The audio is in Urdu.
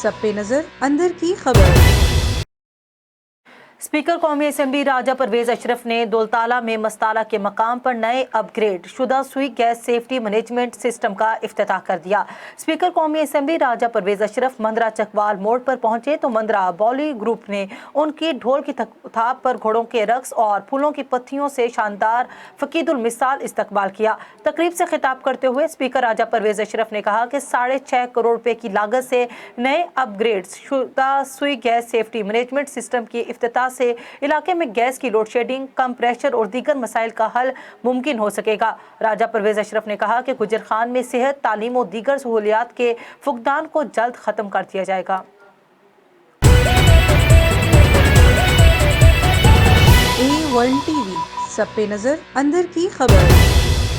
سب پہ نظر اندر کی خبر۔ اسپیکر قومی اسمبلی راجہ پرویز اشرف نے دولتالہ میں مستالہ کے مقام پر نئے اپ گریڈ شدہ سوئی گیس سیفٹی مینجمنٹ سسٹم کا افتتاح کر دیا۔ اسپیکر قومی اسمبلی راجہ پرویز اشرف مندرہ چکوال موڑ پر پہنچے تو مندرہ بالی گروپ نے ان کی ڈھول کی تھاپ پر گھوڑوں کے رقص اور پھولوں کی پتیوں سے شاندار فقید المثال استقبال کیا۔ تقریب سے خطاب کرتے ہوئے اسپیکر راجہ پرویز اشرف نے کہا کہ 6.5 کروڑ روپے کی لاگت سے نئے اپ گریڈ شدہ سوئی گیس سیفٹی مینجمنٹ سسٹم کی افتتاح سے علاقے میں گیس کی لوڈ شیڈنگ، کم پریشر اور دیگر مسائل کا حل ممکن ہو سکے گا۔ راجہ پرویز اشرف نے کہا کہ گجر خان میں صحت، تعلیم و دیگر سہولیات کے فقدان کو جلد ختم کر دیا جائے گا۔ A1 TV، سب پہ نظر اندر کی خبر۔